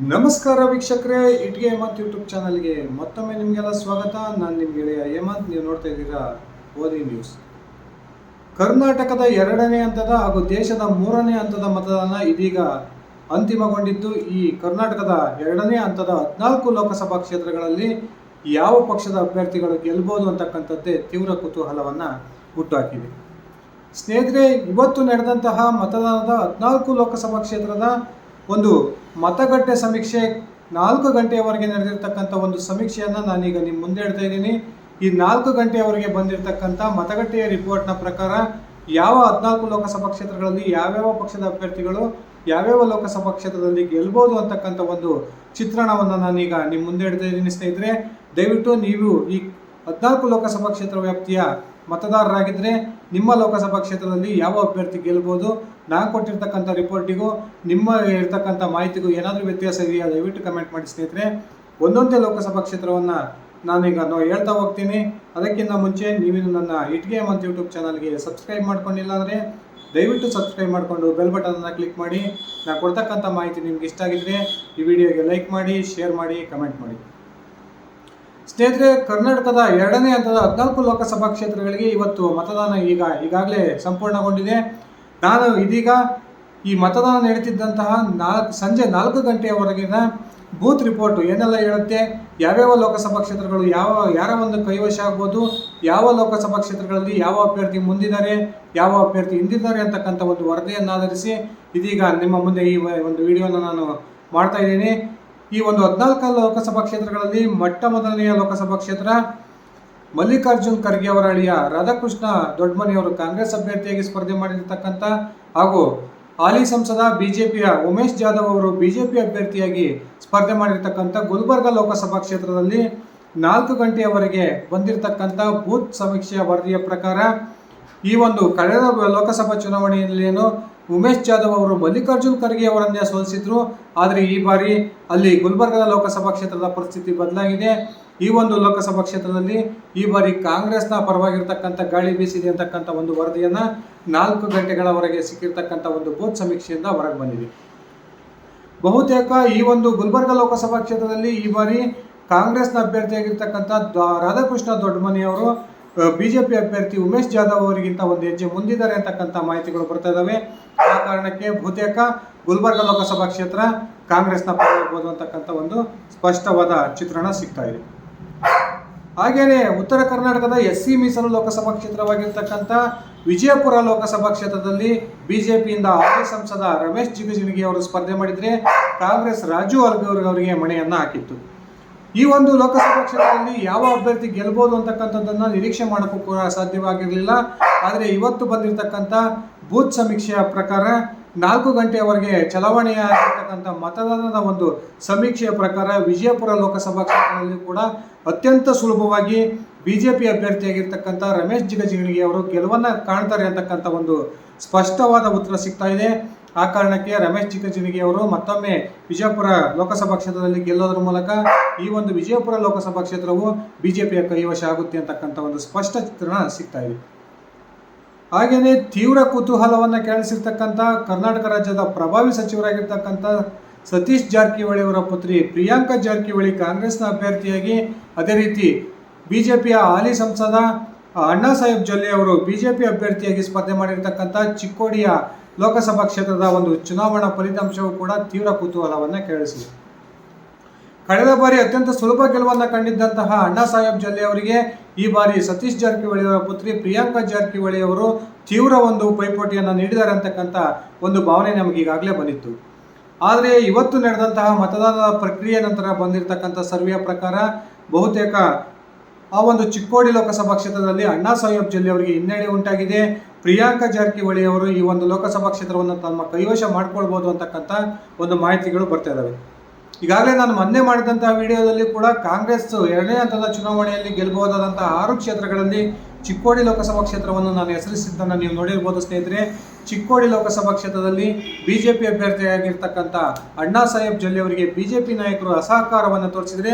ನಮಸ್ಕಾರ ವೀಕ್ಷಕರೇ, ಇಟ್ಗೆ ಹೇಮಂತ್ ಯೂಟ್ಯೂಬ್ ಚಾನಲ್ಗೆ ಮತ್ತೊಮ್ಮೆ ನಿಮಗೆಲ್ಲ ಸ್ವಾಗತ. ನಾನು ನಿಮ್ಮ ಗೆಳೆಯ ಹೇಮಂತ್. ನೀವು ನೋಡ್ತಾ ಇದ್ದೀರಾ ಓದಿ ನ್ಯೂಸ್. ಕರ್ನಾಟಕದ 2ನೇ ಹಂತದ ಹಾಗೂ ದೇಶದ 3ನೇ ಹಂತದ ಮತದಾನ ಇದೀಗ ಅಂತಿಮಗೊಂಡಿದ್ದು, ಈ ಕರ್ನಾಟಕದ 2ನೇ ಹಂತದ 14 ಲೋಕಸಭಾ ಕ್ಷೇತ್ರಗಳಲ್ಲಿ ಯಾವ ಪಕ್ಷದ ಅಭ್ಯರ್ಥಿಗಳು ಗೆಲ್ಲಬಹುದು ಅಂತಕ್ಕಂಥದ್ದೇ ತೀವ್ರ ಕುತೂಹಲವನ್ನು ಹುಟ್ಟುಹಾಕಿದೆ. ಸ್ನೇಹಿತರೆ, ಇವತ್ತು ನಡೆದಂತಹ ಮತದಾನದ 14 ಲೋಕಸಭಾ ಕ್ಷೇತ್ರದ ಒಂದು ಮತಗಟ್ಟೆ ಸಮೀಕ್ಷೆ 4 ಗಂಟೆಯವರೆಗೆ ನಡೆದಿರ್ತಕ್ಕಂಥ ಒಂದು ಸಮೀಕ್ಷೆಯನ್ನು ನಾನೀಗ ನಿಮ್ಮ ಮುಂದೆ ಇಡ್ತಾ ಇದ್ದೀನಿ. ಈ 4 ಗಂಟೆಯವರೆಗೆ ಬಂದಿರತಕ್ಕಂಥ ಮತಗಟ್ಟೆಯ ರಿಪೋರ್ಟ್ನ ಪ್ರಕಾರ ಯಾವ 14 ಲೋಕಸಭಾ ಕ್ಷೇತ್ರಗಳಲ್ಲಿ ಯಾವ್ಯಾವ ಪಕ್ಷದ ಅಭ್ಯರ್ಥಿಗಳು ಯಾವ್ಯಾವ ಲೋಕಸಭಾ ಕ್ಷೇತ್ರದಲ್ಲಿ ಗೆಲ್ಬೋದು ಅಂತಕ್ಕಂಥ ಒಂದು ಚಿತ್ರಣವನ್ನು ನಾನೀಗ ನಿಮ್ಮ ಮುಂದೆ ಇಡ್ತಾ ಇದ್ದೀನಿ. ಸ್ನೇಹಿತರೆ, ದಯವಿಟ್ಟು ನೀವು ಈ 14 ಲೋಕಸಭಾ ಕ್ಷೇತ್ರ ವ್ಯಾಪ್ತಿಯ ಮತದಾರರಾಗಿದ್ದರೆ ನಿಮ್ಮ ಲೋಕಸಭಾ ಕ್ಷೇತ್ರದಲ್ಲಿ ಯಾವ ಅಭ್ಯರ್ಥಿ ಗೆಲ್ಬೋದು, ನಾನು ಕೊಟ್ಟಿರ್ತಕ್ಕಂಥ ರಿಪೋರ್ಟಿಗೂ ನಿಮ್ಮ ಇರ್ತಕ್ಕಂಥ ಮಾಹಿತಿಗೂ ಏನಾದರೂ ವ್ಯತ್ಯಾಸ ಇದೆಯಾ ದಯವಿಟ್ಟು ಕಮೆಂಟ್ ಮಾಡಿ. ಸ್ನೇಹಿತರೆ, ಒಂದೊಂದೇ ಲೋಕಸಭಾ ಕ್ಷೇತ್ರವನ್ನು ನಾನೀಗ ಹೇಳ್ತಾ ಹೋಗ್ತೀನಿ. ಅದಕ್ಕಿಂತ ಮುಂಚೆ ನೀವು ನನ್ನ ಇಟ್ಗೆ ಹೇಮಂತ್ ಯೂಟ್ಯೂಬ್ ಚಾನಲ್ಗೆ ಸಬ್ಸ್ಕ್ರೈಬ್ ಮಾಡ್ಕೊಂಡಿಲ್ಲ ಅಂದರೆ ದಯವಿಟ್ಟು ಸಬ್ಸ್ಕ್ರೈಬ್ ಮಾಡಿಕೊಂಡು ಬೆಲ್ ಬಟನನ್ನು ಕ್ಲಿಕ್ ಮಾಡಿ. ನಾನು ಕೊಡ್ತಕ್ಕಂಥ ಮಾಹಿತಿ ನಿಮ್ಗೆ ಇಷ್ಟ ಆಗಿದ್ರೆ ಈ ವಿಡಿಯೋಗೆ ಲೈಕ್ ಮಾಡಿ, ಶೇರ್ ಮಾಡಿ, ಕಮೆಂಟ್ ಮಾಡಿ. ಸ್ನೇಹಿತರೆ, ಕರ್ನಾಟಕದ 2ನೇ ಹಂತದ 14 ಲೋಕಸಭಾ ಕ್ಷೇತ್ರಗಳಿಗೆ ಇವತ್ತು ಮತದಾನ ಈಗಾಗಲೇ ಸಂಪೂರ್ಣಗೊಂಡಿದೆ. ನಾನು ಇದೀಗ ಈ ಮತದಾನ ನಡೀತಿದ್ದಂತಹ ಸಂಜೆ 4 ಗಂಟೆಯವರೆಗಿನ ಬೂತ್ ರಿಪೋರ್ಟ್ ಏನೆಲ್ಲ ಹೇಳುತ್ತೆ, ಯಾವ್ಯಾವ ಲೋಕಸಭಾ ಕ್ಷೇತ್ರಗಳು ಯಾರ ಒಂದು ಕೈವಶ ಆಗ್ಬೋದು, ಯಾವ ಲೋಕಸಭಾ ಕ್ಷೇತ್ರಗಳಲ್ಲಿ ಯಾವ ಅಭ್ಯರ್ಥಿ ಮುಂದಿದ್ದಾರೆ, ಯಾವ ಅಭ್ಯರ್ಥಿ ಹಿಂದಿದ್ದಾರೆ ಅಂತಕ್ಕಂಥ ಒಂದು ವರದಿಯನ್ನಾಧರಿಸಿ ಇದೀಗ ನಿಮ್ಮ ಮುಂದೆ ಈ ಒಂದು ವಿಡಿಯೋನ ನಾನು ಮಾಡ್ತಾ ಇದ್ದೀನಿ. ಈ ಒಂದು 14 ಲೋಕಸಭಾ ಕ್ಷೇತ್ರಗಳಲ್ಲಿ ಮೊದಲನೆಯ ಲೋಕಸಭಾ ಕ್ಷೇತ್ರ ಮಲ್ಲಿಕಾರ್ಜುನ್ ಖರ್ಗೆ ಅವರ ಅಳಿಯ ರಾಧಾಕೃಷ್ಣ ದೊಡ್ಡಮನಿಯವರು ಕಾಂಗ್ರೆಸ್ ಅಭ್ಯರ್ಥಿಯಾಗಿ ಸ್ಪರ್ಧೆ ಮಾಡಿರ್ತಕ್ಕಂಥ ಹಾಗೂ ಹಾಲಿ ಸಂಸದ ಬಿಜೆಪಿಯ ಉಮೇಶ್ ಜಾಧವ್ ಅವರು ಬಿಜೆಪಿ ಅಭ್ಯರ್ಥಿಯಾಗಿ ಸ್ಪರ್ಧೆ ಮಾಡಿರ್ತಕ್ಕಂಥ ಗುಲ್ಬರ್ಗ ಲೋಕಸಭಾ ಕ್ಷೇತ್ರದಲ್ಲಿ 4 ಗಂಟೆಯವರೆಗೆ ಬಂದಿರತಕ್ಕಂಥ ಬೂತ್ ಸಮೀಕ್ಷೆಯ ವರದಿಯ ಪ್ರಕಾರ ಈ ಒಂದು ಕಳೆದ ಲೋಕಸಭಾ ಚುನಾವಣೆಯಲ್ಲಿ ಉಮೇಶ್ ಜಾಧವ್ ಅವರು ಮಲ್ಲಿಕಾರ್ಜುನ್ ಖರ್ಗೆ ಅವರನ್ನೇ ಸೋಲಿಸಿದ್ರು. ಆದರೆ ಈ ಬಾರಿ ಅಲ್ಲಿ ಗುಲ್ಬರ್ಗದ ಲೋಕಸಭಾ ಕ್ಷೇತ್ರದ ಪರಿಸ್ಥಿತಿ ಬದಲಾಗಿದೆ. ಈ ಒಂದು ಲೋಕಸಭಾ ಕ್ಷೇತ್ರದಲ್ಲಿ ಈ ಬಾರಿ ಕಾಂಗ್ರೆಸ್ನ ಪರವಾಗಿರ್ತಕ್ಕಂಥ ಗಾಳಿ ಬೀಸಿದೆ ಅಂತಕ್ಕಂಥ ಒಂದು ವರದಿಯನ್ನು 4 ಗಂಟೆಗಳವರೆಗೆ ಸಿಕ್ಕಿರ್ತಕ್ಕಂಥ ಒಂದು ಬೂತ್ ಸಮೀಕ್ಷೆಯಿಂದ ಹೊರಗೆ ಬಂದಿದೆ. ಬಹುತೇಕ ಈ ಒಂದು ಗುಲ್ಬರ್ಗ ಲೋಕಸಭಾ ಕ್ಷೇತ್ರದಲ್ಲಿ ಈ ಬಾರಿ ಕಾಂಗ್ರೆಸ್ನ ಅಭ್ಯರ್ಥಿಯಾಗಿರ್ತಕ್ಕಂಥ ರಾಧಾಕೃಷ್ಣ ದೊಡ್ಡಮನಿಯವರು ಬಿಜೆಪಿ ಅಭ್ಯರ್ಥಿ ಉಮೇಶ್ ಜಾಧವ್ ಅವರಿಗಿಂತ ಒಂದು ಹೆಜ್ಜೆ ಮುಂದಿದ್ದಾರೆ ಅಂತಕ್ಕಂಥ ಮಾಹಿತಿಗಳು ಬರ್ತಾ ಇದ್ದಾವೆ. ಆ ಕಾರಣಕ್ಕೆ ಬಹುತೇಕ ಗುಲ್ಬರ್ಗ ಲೋಕಸಭಾ ಕ್ಷೇತ್ರ ಕಾಂಗ್ರೆಸ್ನ ಪರವಾಗಬಹುದು ಅಂತಕ್ಕಂಥ ಒಂದು ಸ್ಪಷ್ಟವಾದ ಚಿತ್ರಣ ಸಿಗ್ತಾ ಇದೆ. ಹಾಗೇನೆ ಉತ್ತರ ಕರ್ನಾಟಕದ SC ಮೀಸಲು ಲೋಕಸಭಾ ಕ್ಷೇತ್ರವಾಗಿರ್ತಕ್ಕಂಥ ವಿಜಯಪುರ ಲೋಕಸಭಾ ಕ್ಷೇತ್ರದಲ್ಲಿ ಬಿಜೆಪಿಯಿಂದ ಹಾಲಿ ಸಂಸದ ರಮೇಶ್ ಜಿಗಜಿಣಗಿ ಅವರು ಸ್ಪರ್ಧೆ ಮಾಡಿದರೆ ಕಾಂಗ್ರೆಸ್ ರಾಜು ಅಲ್ಗೂರ್ ಅವರಿಗೆ ಮಣೆಯನ್ನು ಹಾಕಿತ್ತು. ಈ ಒಂದು ಲೋಕಸಭಾ ಕ್ಷೇತ್ರದಲ್ಲಿ ಯಾವ ಅಭ್ಯರ್ಥಿ ಗೆಲ್ಬೋದು ಅಂತಕ್ಕಂಥದ್ದನ್ನು ನಿರೀಕ್ಷೆ ಮಾಡೋಕ್ಕೂ ಕೂಡ ಸಾಧ್ಯವಾಗಿರಲಿಲ್ಲ. ಆದರೆ ಇವತ್ತು ಬಂದಿರತಕ್ಕಂಥ ಬೂತ್ ಸಮೀಕ್ಷೆಯ ಪ್ರಕಾರ 4 ಗಂಟೆಯವರೆಗೆ ಚಲಾವಣೆಯಾಗಿರ್ತಕ್ಕಂಥ ಮತದಾನದ ಒಂದು ಸಮೀಕ್ಷೆಯ ಪ್ರಕಾರ ವಿಜಯಪುರ ಲೋಕಸಭಾ ಕ್ಷೇತ್ರದಲ್ಲಿ ಕೂಡ ಅತ್ಯಂತ ಸುಲಭವಾಗಿ ಬಿಜೆಪಿ ಅಭ್ಯರ್ಥಿಯಾಗಿರ್ತಕ್ಕಂಥ ರಮೇಶ್ ಜಿಗಜಿಣಗಿ ಅವರು ಗೆಲುವನ್ನು ಕಾಣ್ತಾರೆ ಅಂತಕ್ಕಂಥ ಒಂದು ಸ್ಪಷ್ಟವಾದ ಉತ್ತರ ಸಿಗ್ತಾ ಇದೆ. ಆ ಕಾರಣಕ್ಕೆ ರಮೇಶ್ ಜಿಗಜಿಣಗಿ ಅವರು ಮತ್ತೊಮ್ಮೆ ವಿಜಯಪುರ ಲೋಕಸಭಾ ಕ್ಷೇತ್ರದಲ್ಲಿ ಗೆಲ್ಲೋದ್ರ ಮೂಲಕ ಈ ಒಂದು ವಿಜಯಪುರ ಲೋಕಸಭಾ ಕ್ಷೇತ್ರವು ಬಿಜೆಪಿಯ ಕೈವಶ ಆಗುತ್ತೆ ಅಂತಕ್ಕಂಥ ಒಂದು ಸ್ಪಷ್ಟ ಚಿತ್ರಣ ಸಿಗ್ತಾ ಇದೆ. ಹಾಗೆಯೇ ತೀವ್ರ ಕುತೂಹಲವನ್ನು ಕೆರಳಿಸಿರ್ತಕ್ಕಂಥ ಕರ್ನಾಟಕ ರಾಜ್ಯದ ಪ್ರಭಾವಿ ಸಚಿವರಾಗಿರ್ತಕ್ಕಂಥ ಸತೀಶ್ ಜಾರಕಿಹೊಳಿ ಅವರ ಪುತ್ರಿ ಪ್ರಿಯಾಂಕಾ ಜಾರಕಿಹೊಳಿ ಕಾಂಗ್ರೆಸ್ನ ಅಭ್ಯರ್ಥಿಯಾಗಿ, ಅದೇ ರೀತಿ ಬಿಜೆಪಿಯ ಹಾಲಿ ಸಂಸದ ಅಣ್ಣಾ ಸಾಹೇಬ್ ಜೊಲ್ಲೆ ಅವರು ಬಿಜೆಪಿ ಅಭ್ಯರ್ಥಿಯಾಗಿ ಸ್ಪರ್ಧೆ ಮಾಡಿರ್ತಕ್ಕಂಥ ಚಿಕ್ಕೋಡಿಯ ಲೋಕಸಭಾ ಕ್ಷೇತ್ರದ ಒಂದು ಚುನಾವಣಾ ಫಲಿತಾಂಶವು ಕೂಡ ತೀವ್ರ ಕುತೂಹಲವನ್ನು ಕೆರಳಿಸಿದೆ. ಕಳೆದ ಬಾರಿ ಅತ್ಯಂತ ಸುಲಭ ಗೆಲುವನ್ನು ಕಂಡಿದ್ದಂತಹ ಅಣ್ಣಾ ಸಾಹೇಬ್ ಜೊಲ್ಲೆ ಅವರಿಗೆ ಈ ಬಾರಿ ಸತೀಶ್ ಜಾರಕಿಹೊಳಿ ಅವರ ಪುತ್ರಿ ಪ್ರಿಯಾಂಕಾ ಜಾರಕಿಹೊಳಿ ಅವರು ತೀವ್ರ ಒಂದು ಪೈಪೋಟಿಯನ್ನು ನೀಡಿದ್ದಾರೆ ಅಂತಕ್ಕಂಥ ಒಂದು ಭಾವನೆ ನಮಗೆ ಈಗಾಗಲೇ ಬಂದಿತ್ತು. ಆದರೆ ಇವತ್ತು ನಡೆದಂತಹ ಮತದಾನದ ಪ್ರಕ್ರಿಯೆ ನಂತರ ಬಂದಿರತಕ್ಕಂಥ ಸರ್ವೆಯ ಪ್ರಕಾರ ಬಹುತೇಕ ಆ ಒಂದು ಚಿಕ್ಕೋಡಿ ಲೋಕಸಭಾ ಕ್ಷೇತ್ರದಲ್ಲಿ ಅಣ್ಣಾ ಸಾಹೇಬ್ ಜೊಲ್ಲೆ ಅವರಿಗೆ ಹಿನ್ನಡೆ ಉಂಟಾಗಿದೆ. ಪ್ರಿಯಾಂಕಾ ಜಾರಕಿಹೊಳಿ ಅವರು ಈ ಒಂದು ಲೋಕಸಭಾ ಕ್ಷೇತ್ರವನ್ನು ತಮ್ಮ ಕೈವಶ ಮಾಡ್ಕೊಳ್ಬೋದು ಅಂತಕ್ಕಂಥ ಒಂದು ಮಾಹಿತಿಗಳು ಬರ್ತಾ ಇದ್ದಾವೆ. ಈಗಾಗಲೇ ನಾನು ಮೊನ್ನೆ ಮಾಡಿದಂತಹ ವಿಡಿಯೋದಲ್ಲಿ ಕೂಡ ಕಾಂಗ್ರೆಸ್ 2ನೇ ಹಂತದ ಚುನಾವಣೆಯಲ್ಲಿ ಗೆಲ್ಲಬಹುದಾದಂತಹ 6 ಕ್ಷೇತ್ರಗಳಲ್ಲಿ ಚಿಕ್ಕೋಡಿ ಲೋಕಸಭಾ ಕ್ಷೇತ್ರವನ್ನು ನಾನು ಹೆಸರಿಸಿದ್ದನ್ನು ನೀವು ನೋಡಿರ್ಬೋದು. ಸ್ನೇಹಿತರೆ, ಚಿಕ್ಕೋಡಿ ಲೋಕಸಭಾ ಕ್ಷೇತ್ರದಲ್ಲಿ ಬಿಜೆಪಿ ಅಭ್ಯರ್ಥಿಯಾಗಿರ್ತಕ್ಕಂಥ ಅಣ್ಣಾ ಸಾಹೇಬ್ ಜೊಲ್ಲೆ ಅವರಿಗೆ ಬಿಜೆಪಿ ನಾಯಕರು ಅಸಹಕಾರವನ್ನು ತೋರಿಸಿದರೆ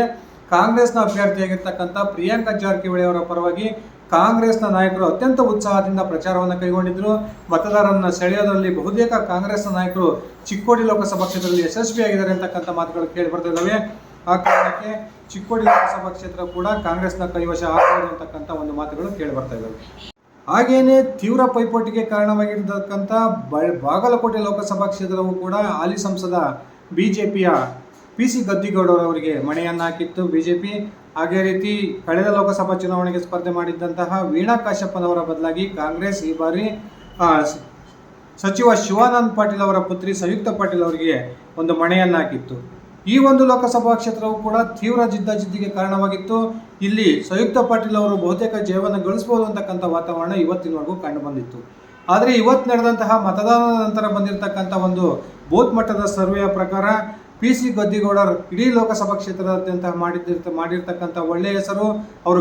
ಕಾಂಗ್ರೆಸ್ನ ಅಭ್ಯರ್ಥಿಯಾಗಿರ್ತಕ್ಕಂಥ ಪ್ರಿಯಾಂಕಾ ಜಾರಕಿಹೊಳಿ ಅವರ ಪರವಾಗಿ ಕಾಂಗ್ರೆಸ್ನ ನಾಯಕರು ಅತ್ಯಂತ ಉತ್ಸಾಹದಿಂದ ಪ್ರಚಾರವನ್ನು ಕೈಗೊಂಡಿದ್ದರು. ಮತದಾರರನ್ನು ಸೆಳೆಯೋದರಲ್ಲಿ ಬಹುತೇಕ ಕಾಂಗ್ರೆಸ್ನ ನಾಯಕರು ಚಿಕ್ಕೋಡಿ ಲೋಕಸಭಾ ಕ್ಷೇತ್ರದಲ್ಲಿ ಯಶಸ್ವಿಯಾಗಿದ್ದಾರೆ ಅಂತಕ್ಕಂಥ ಮಾತುಗಳು ಕೇಳಿ ಬರ್ತಾ ಇದ್ದಾವೆ. ಆ ಕಾರಣಕ್ಕೆ ಚಿಕ್ಕೋಡಿ ಲೋಕಸಭಾ ಕ್ಷೇತ್ರ ಕೂಡ ಕಾಂಗ್ರೆಸ್ನ ಕೈವಶ ಆಗಬಹುದು ಅಂತಕ್ಕಂಥ ಒಂದು ಮಾತುಗಳು ಕೇಳಿ ಬರ್ತಾ ಇದ್ದಾವೆ. ಹಾಗೇನೆ ತೀವ್ರ ಪೈಪೋಟಿಗೆ ಕಾರಣವಾಗಿರತಕ್ಕಂಥ ಬಾಗಲಕೋಟೆ ಲೋಕಸಭಾ ಕ್ಷೇತ್ರವು ಕೂಡ ಹಾಲಿ ಸಂಸದ ಬಿಜೆಪಿಯ PC ಗದ್ದಿಗೌಡರವರಿಗೆ ಮಣೆಯನ್ನು ಹಾಕಿತ್ತು ಬಿಜೆಪಿ. ಅದೇ ರೀತಿ ಕಳೆದ ಲೋಕಸಭಾ ಚುನಾವಣೆಗೆ ಸ್ಪರ್ಧೆ ಮಾಡಿದ್ದಂತಹ ವೀಣಾ ಕಾಶ್ಯಪ್ಪನವರ ಬದಲಾಗಿ ಕಾಂಗ್ರೆಸ್ ಈ ಬಾರಿ ಸಚಿವ ಶಿವಾನಂದ ಪಾಟೀಲ್ ಅವರ ಪುತ್ರಿ ಸಂಯುಕ್ತ ಪಾಟೀಲ್ ಅವರಿಗೆ ಒಂದು ಮಣೆಯನ್ನು ಹಾಕಿತ್ತು. ಈ ಒಂದು ಲೋಕಸಭಾ ಕ್ಷೇತ್ರವು ಕೂಡ ತೀವ್ರ ಜಿದ್ದಾಜಿದ್ದಿಗೆ ಕಾರಣವಾಗಿತ್ತು. ಇಲ್ಲಿ ಸಂಯುಕ್ತ ಪಾಟೀಲ್ ಅವರು ಬಹುತೇಕ ಜಯವನ್ನು ಗಳಿಸಬಹುದು ಅಂತಕ್ಕಂಥ ವಾತಾವರಣ ಇವತ್ತಿನವರೆಗೂ ಕಂಡು ಬಂದಿತ್ತು. ಆದರೆ ಇವತ್ತು ನಡೆದಂತಹ ಮತದಾನದ ನಂತರ ಬಂದಿರತಕ್ಕಂಥ ಒಂದು ಬೂತ್ ಮಟ್ಟದ ಸರ್ವೆಯ ಪ್ರಕಾರ PC ಗದ್ದಿಗೌಡರ್ ಇಡೀ ಲೋಕಸಭಾ ಕ್ಷೇತ್ರದಾದ್ಯಂತ ಮಾಡಿರ್ತಕ್ಕಂಥ ಒಳ್ಳೆಯ ಹೆಸರು, ಅವರು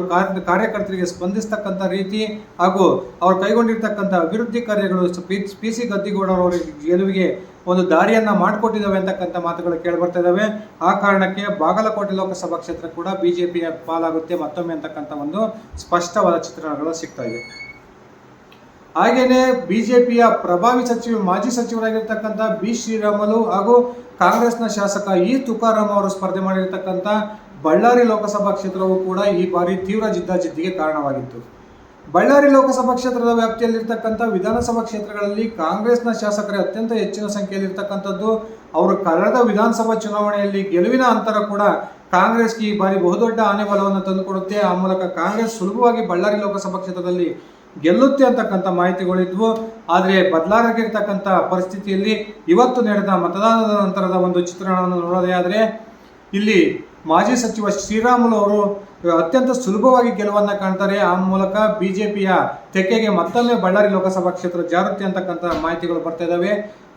ಕಾರ್ಯಕರ್ತರಿಗೆ ಸ್ಪಂದಿಸ್ತಕ್ಕಂಥ ರೀತಿ ಹಾಗೂ ಅವರು ಕೈಗೊಂಡಿರ್ತಕ್ಕಂಥ ಅಭಿವೃದ್ಧಿ ಕಾರ್ಯಗಳು PC ಗದ್ದಿಗೌಡರ್ ಅವರ ಗೆಲುವಿಗೆ ಒಂದು ದಾರಿಯನ್ನು ಮಾಡಿಕೊಟ್ಟಿದ್ದಾವೆ ಅಂತಕ್ಕಂಥ ಮಾತುಗಳು ಕೇಳಿಬರ್ತಾ ಇದ್ದಾವೆ. ಆ ಕಾರಣಕ್ಕೆ ಬಾಗಲಕೋಟೆ ಲೋಕಸಭಾ ಕ್ಷೇತ್ರ ಕೂಡ ಬಿಜೆಪಿಯ ಪಾಲಾಗುತ್ತೆ ಮತ್ತೊಮ್ಮೆ ಅಂತಕ್ಕಂಥ ಒಂದು ಸ್ಪಷ್ಟವಾದ ಚಿತ್ರಣಗಳು ಸಿಗ್ತಾ ಇದೆ. ಹಾಗೇನೆ ಬಿಜೆಪಿಯ ಪ್ರಭಾವಿ ಮಾಜಿ ಸಚಿವರಾಗಿರ್ತಕ್ಕಂಥ ಬಿ ಶ್ರೀರಾಮುಲು ಹಾಗೂ ಕಾಂಗ್ರೆಸ್ನ ಶಾಸಕ ತುಕಾರಾಮ್ ಅವರು ಸ್ಪರ್ಧೆ ಮಾಡಿರ್ತಕ್ಕಂಥ ಬಳ್ಳಾರಿ ಲೋಕಸಭಾ ಕ್ಷೇತ್ರವು ಕೂಡ ಈ ಬಾರಿ ತೀವ್ರ ಜಿದ್ದಾಜಿದ್ದಿಗೆ ಕಾರಣವಾಗಿತ್ತು. ಬಳ್ಳಾರಿ ಲೋಕಸಭಾ ಕ್ಷೇತ್ರದ ವ್ಯಾಪ್ತಿಯಲ್ಲಿರ್ತಕ್ಕಂಥ ವಿಧಾನಸಭಾ ಕ್ಷೇತ್ರಗಳಲ್ಲಿ ಕಾಂಗ್ರೆಸ್ನ ಶಾಸಕರೇ ಅತ್ಯಂತ ಹೆಚ್ಚಿನ ಸಂಖ್ಯೆಯಲ್ಲಿರ್ತಕ್ಕಂಥದ್ದು. ಅವರು ಕಳೆದ ವಿಧಾನಸಭಾ ಚುನಾವಣೆಯಲ್ಲಿ ಗೆಲುವಿನ ಅಂತರ ಕೂಡ ಕಾಂಗ್ರೆಸ್ಗೆ ಈ ಬಾರಿ ಬಹುದೊಡ್ಡ ಆನೆಬಲವನ್ನು ತಂದುಕೊಡುತ್ತೆ. ಆ ಮೂಲಕ ಕಾಂಗ್ರೆಸ್ ಸುಲಭವಾಗಿ ಬಳ್ಳಾರಿ ಲೋಕಸಭಾ ಕ್ಷೇತ್ರದಲ್ಲಿ ಗೆಲ್ಲುತ್ತೆ ಅಂತಕ್ಕಂಥ ಮಾಹಿತಿಗಳಿದ್ವು. ಆದರೆ ಬದಲಾಗಿರ್ತಕ್ಕಂಥ ಪರಿಸ್ಥಿತಿಯಲ್ಲಿ ಇವತ್ತು ನಡೆದ ಮತದಾನದ ನಂತರದ ಒಂದು ಚಿತ್ರಣವನ್ನು ನೋಡೋದೇ ಆದರೆ ಇಲ್ಲಿ ಮಾಜಿ ಸಚಿವ ಶ್ರೀರಾಮುಲು ಅವರು ಅತ್ಯಂತ ಸುಲಭವಾಗಿ ಗೆಲುವನ್ನು ಕಾಣ್ತಾರೆ. ಆ ಮೂಲಕ ಬಿಜೆಪಿಯ ತೆಕ್ಕೆಗೆ ಮತ್ತೊಮ್ಮೆ ಬಳ್ಳಾರಿ ಲೋಕಸಭಾ ಕ್ಷೇತ್ರ ಜಾರುತ್ತೆ ಅಂತಕ್ಕಂಥ ಮಾಹಿತಿಗಳು ಬರ್ತಾ ಇದ್ದಾವೆ.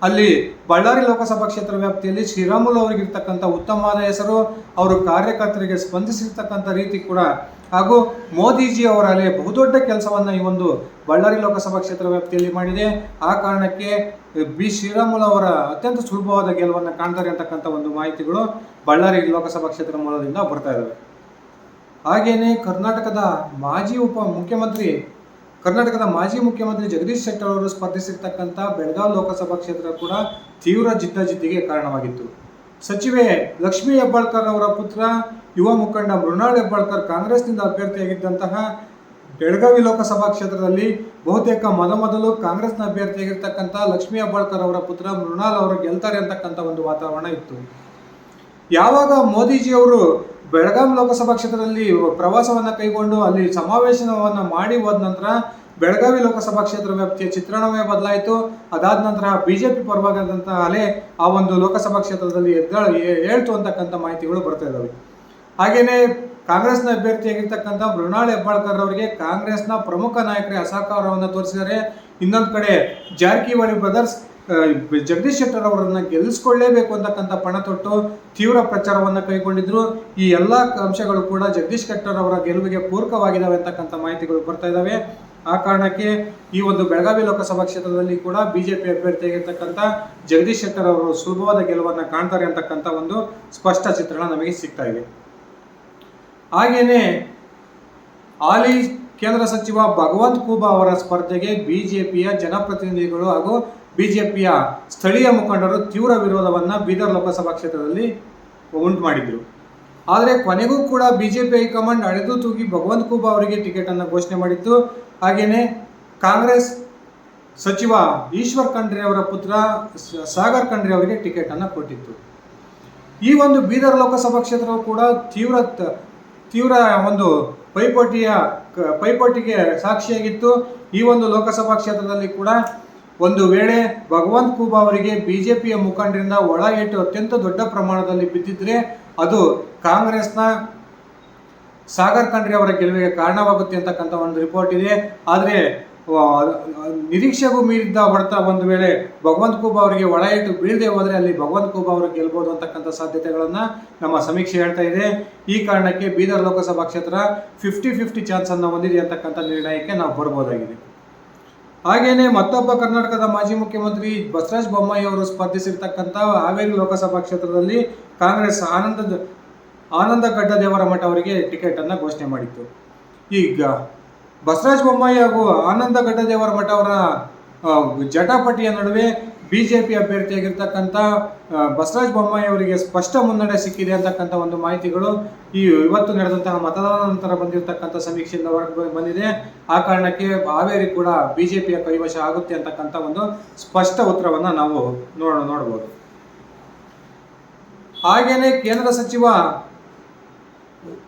ಅಲ್ಲಿ ಬಳ್ಳಾರಿ ಲೋಕಸಭಾ ಕ್ಷೇತ್ರ ವ್ಯಾಪ್ತಿಯಲ್ಲಿ ಶ್ರೀರಾಮುಲು ಅವರಿಗಿರ್ತಕ್ಕಂಥ ಉತ್ತಮವಾದ ಹೆಸರು, ಅವರು ಕಾರ್ಯಕರ್ತರಿಗೆ ಸ್ಪಂದಿಸಿರ್ತಕ್ಕಂಥ ರೀತಿ ಕೂಡ ಹಾಗೂ ಮೋದಿಜಿ ಅವರ ಅಲೆ ಬಹುದೊಡ್ಡ ಕೆಲಸವನ್ನು ಈ ಒಂದು ಬಳ್ಳಾರಿ ಲೋಕಸಭಾ ಕ್ಷೇತ್ರ ವ್ಯಾಪ್ತಿಯಲ್ಲಿ ಮಾಡಿದೆ. ಆ ಕಾರಣಕ್ಕೆ ಬಿ ಶ್ರೀರಾಮುಲು ಅವರ ಅತ್ಯಂತ ಸುಲಭವಾದ ಗೆಲುವನ್ನು ಕಾಣ್ತಾರೆ ಅಂತಕ್ಕಂಥ ಒಂದು ಮಾಹಿತಿಗಳು ಬಳ್ಳಾರಿ ಲೋಕಸಭಾ ಕ್ಷೇತ್ರ ಮೂಲದಿಂದ ಬರ್ತಾ ಇದ್ದಾವೆ. ಹಾಗೇನೆ ಕರ್ನಾಟಕದ ಮಾಜಿ ಮುಖ್ಯಮಂತ್ರಿ ಜಗದೀಶ್ ಶೆಟ್ಟರ್ ಅವರು ಸ್ಪರ್ಧಿಸಿರ್ತಕ್ಕಂಥ ಬೆಳಗಾವಿ ಲೋಕಸಭಾ ಕ್ಷೇತ್ರ ಕೂಡ ತೀವ್ರ ಜಿದ್ದಾಜಿದ್ದಿಗೆ ಕಾರಣವಾಗಿತ್ತು. ಸಚಿವೆ ಲಕ್ಷ್ಮೀ ಹೆಬ್ಬಾಳ್ಕರ್ ಅವರ ಪುತ್ರ ಯುವ ಮುಖಂಡ ಮೃಣಾಲ್ ಹೆಬ್ಬಾಳ್ಕರ್ ಕಾಂಗ್ರೆಸ್ನಿಂದ ಅಭ್ಯರ್ಥಿಯಾಗಿದ್ದಂತಹ ಬೆಳಗಾವಿ ಲೋಕಸಭಾ ಕ್ಷೇತ್ರದಲ್ಲಿ ಬಹುತೇಕ ಮೊದಲು ಕಾಂಗ್ರೆಸ್ನ ಅಭ್ಯರ್ಥಿಯಾಗಿರ್ತಕ್ಕಂಥ ಲಕ್ಷ್ಮೀ ಹೆಬ್ಬಾಳ್ಕರ್ ಅವರ ಪುತ್ರ ಮೃಣಾಲ್ ಅವರು ಗೆಲ್ತಾರೆ ಅಂತಕ್ಕಂಥ ಒಂದು ವಾತಾವರಣ ಇತ್ತು. ಯಾವಾಗ ಮೋದಿಜಿ ಅವರು ಬೆಳಗಾವಿ ಲೋಕಸಭಾ ಕ್ಷೇತ್ರದಲ್ಲಿ ಪ್ರವಾಸವನ್ನು ಕೈಗೊಂಡು ಅಲ್ಲಿ ಸಮಾವೇಶವನ್ನು ಮಾಡಿ ಹೋದ ನಂತರ ಬೆಳಗಾವಿ ಲೋಕಸಭಾ ಕ್ಷೇತ್ರ ವ್ಯಾಪ್ತಿಯ ಚಿತ್ರಣವೇ ಬದಲಾಯಿತು. ಅದಾದ ನಂತರ ಬಿಜೆಪಿ ಪರವಾದಂತಹ ಅಲೆ ಆ ಒಂದು ಲೋಕಸಭಾ ಕ್ಷೇತ್ರದಲ್ಲಿ ಹೇಳ್ತು ಅಂತಕ್ಕಂಥ ಮಾಹಿತಿಗಳು ಬರ್ತಾ ಇದ್ದಾವೆ. ಹಾಗೇನೆ ಕಾಂಗ್ರೆಸ್ನ ಅಭ್ಯರ್ಥಿಯಾಗಿರ್ತಕ್ಕಂಥ ಮೃಣಾಲ್ ಹೆಬ್ಬಾಳ್ಕರ್ ಅವರಿಗೆ ಕಾಂಗ್ರೆಸ್ನ ಪ್ರಮುಖ ನಾಯಕರೇ ಅಸಹಕಾರವನ್ನು ತೋರಿಸಿದ್ದಾರೆ. ಇನ್ನೊಂದು ಕಡೆ ಜಾರಕಿಹೊಳಿ ಬ್ರದರ್ಸ್ ಜಗದೀಶ್ ಶೆಟ್ಟರ್ ಅವರನ್ನು ಗೆಲ್ಲಿಸಿಕೊಳ್ಳಲೇಬೇಕು ಅಂತಕ್ಕಂಥ ಪಣ ತೊಟ್ಟು ತೀವ್ರ ಪ್ರಚಾರವನ್ನು ಕೈಗೊಂಡಿದ್ರು. ಈ ಎಲ್ಲ ಅಂಶಗಳು ಕೂಡ ಜಗದೀಶ್ ಶೆಟ್ಟರ್ ಅವರ ಗೆಲುವಿಗೆ ಪೂರಕವಾಗಿದ್ದಾವೆ ಅಂತಕ್ಕಂಥ ಮಾಹಿತಿಗಳು ಬರ್ತಾ ಇದ್ದಾವೆ. ಆ ಕಾರಣಕ್ಕೆ ಈ ಒಂದು ಬೆಳಗಾವಿ ಲೋಕಸಭಾ ಕ್ಷೇತ್ರದಲ್ಲಿ ಕೂಡ ಬಿಜೆಪಿ ಅಭ್ಯರ್ಥಿಯಾಗಿರ್ತಕ್ಕಂಥ ಜಗದೀಶ್ ಶೆಟ್ಟರ್ ಅವರು ಸುಲಭವಾದ ಗೆಲುವನ್ನು ಕಾಣ್ತಾರೆ ಅಂತಕ್ಕಂಥ ಒಂದು ಸ್ಪಷ್ಟ ಚಿತ್ರಣ ನಮಗೆ ಸಿಗ್ತಾ ಇದೆ. ಹಾಗೇನೆ ಹಾಲಿ ಕೇಂದ್ರ ಸಚಿವ ಭಗವಂತ ಖೂಬಾ ಅವರ ಸ್ಪರ್ಧೆಗೆ ಬಿಜೆಪಿಯ ಜನಪ್ರತಿನಿಧಿಗಳು ಹಾಗೂ ಬಿಜೆಪಿಯ ಸ್ಥಳೀಯ ಮುಖಂಡರು ತೀವ್ರ ವಿರೋಧವನ್ನು ಬೀದರ್ ಲೋಕಸಭಾ ಕ್ಷೇತ್ರದಲ್ಲಿ ಉಂಟು ಮಾಡಿದರು. ಆದರೆ ಕೊನೆಗೂ ಕೂಡ ಬಿಜೆಪಿ ಹೈಕಮಾಂಡ್ ಅಳೆದು ತೂಗಿ ಭಗವಂತ ಖೂಬಾ ಅವರಿಗೆ ಟಿಕೆಟನ್ನು ಘೋಷಣೆ ಮಾಡಿತ್ತು. ಹಾಗೆಯೇ ಕಾಂಗ್ರೆಸ್ ಸಚಿವ ಈಶ್ವರ್ ಖಂಡ್ರೆ ಅವರ ಪುತ್ರ ಸಾಗರ್ ಖಂಡ್ರೆ ಅವರಿಗೆ ಟಿಕೆಟನ್ನು ಕೊಟ್ಟಿತ್ತು. ಈ ಒಂದು ಬೀದರ್ ಲೋಕಸಭಾ ಕ್ಷೇತ್ರವು ಕೂಡ ತೀವ್ರ ಒಂದು ಪೈಪೋಟಿಗೆ ಸಾಕ್ಷಿಯಾಗಿತ್ತು. ಈ ಒಂದು ಲೋಕಸಭಾ ಕ್ಷೇತ್ರದಲ್ಲಿ ಕೂಡ ಒಂದು ವೇಳೆ ಭಗವಂತ ಖೂಬಾ ಅವರಿಗೆ ಬಿಜೆಪಿಯ ಮುಖಂಡರಿಂದ ಒಳ ಏಟು ಅತ್ಯಂತ ದೊಡ್ಡ ಪ್ರಮಾಣದಲ್ಲಿ ಬಿದ್ದಿದ್ರೆ ಅದು ಕಾಂಗ್ರೆಸ್ನ ಸಾಗರ್ ಖಂಡ್ರೆ ಅವರ ಗೆಲುವಿಗೆ ಕಾರಣವಾಗುತ್ತೆ ಅಂತಕ್ಕಂಥ ಒಂದು ರಿಪೋರ್ಟ್ ಇದೆ. ಆದರೆ ನಿರೀಕ್ಷೆಗೂ ಮೀರಿದ್ದ ಹೊಡೆತ ಒಂದು ವೇಳೆ ಭಗವಂತ ಖೂಬಾ ಅವರಿಗೆ ಒಳ ಏಟು ಬೀಳದೆ ಹೋದರೆ ಅಲ್ಲಿ ಭಗವಂತ ಖೂಬಾ ಅವರು ಗೆಲ್ಬೋದು ಅಂತಕ್ಕಂಥ ಸಾಧ್ಯತೆಗಳನ್ನು ನಮ್ಮ ಸಮೀಕ್ಷೆ ಹೇಳ್ತಾ ಇದೆ. ಈ ಕಾರಣಕ್ಕೆ ಬೀದರ್ ಲೋಕಸಭಾ ಕ್ಷೇತ್ರ 50-50 ಚಾನ್ಸನ್ನು ಹೊಂದಿದೆ ಅಂತಕ್ಕಂಥ ನಿರ್ಣಯಕ್ಕೆ ನಾವು ಬರ್ಬೋದಾಗಿದೆ. ಹಾಗೇನೆ ಮತ್ತೊಬ್ಬ ಕರ್ನಾಟಕದ ಮಾಜಿ ಮುಖ್ಯಮಂತ್ರಿ ಬಸವರಾಜ ಬೊಮ್ಮಾಯಿ ಅವರು ಸ್ಪರ್ಧಿಸಿರ್ತಕ್ಕಂಥ ಹಾವೇರಿ ಲೋಕಸಭಾ ಕ್ಷೇತ್ರದಲ್ಲಿ ಕಾಂಗ್ರೆಸ್ ಆನಂದ ಗಡ್ಡದೇವರ ಮಠ ಅವರಿಗೆ ಟಿಕೆಟನ್ನು ಘೋಷಣೆ ಮಾಡಿತ್ತು. ಈಗ ಬಸವರಾಜ ಬೊಮ್ಮಾಯಿ ಹಾಗೂ ಆನಂದ ಗಡ್ಡದೇವರ ಮಠ ಅವರ ಜಟಾಪಟಿಯ ನಡುವೆ ಬಿಜೆಪಿ ಅಭ್ಯರ್ಥಿಯಾಗಿರ್ತಕ್ಕಂಥ ಬಸವರಾಜ ಬೊಮ್ಮಾಯಿ ಅವರಿಗೆ ಸ್ಪಷ್ಟ ಮುನ್ನಡೆ ಸಿಕ್ಕಿದೆ ಅಂತಕ್ಕಂಥ ಒಂದು ಮಾಹಿತಿಗಳು ಇವತ್ತು ನಡೆದಂತಹ ಮತದಾನ ನಂತರ ಬಂದಿರತಕ್ಕಂಥ ಸಮೀಕ್ಷೆಯಿಂದ ಹೊರಗೆ ಬಂದಿದೆ. ಆ ಕಾರಣಕ್ಕೆ ಹಾವೇರಿ ಕೂಡ ಬಿಜೆಪಿಯ ಕೈವಶ ಆಗುತ್ತೆ ಅಂತಕ್ಕಂಥ ಒಂದು ಸ್ಪಷ್ಟ ಉತ್ತರವನ್ನು ನಾವು ನೋಡಬಹುದು. ಹಾಗೇನೆ ಕೇಂದ್ರ ಸಚಿವ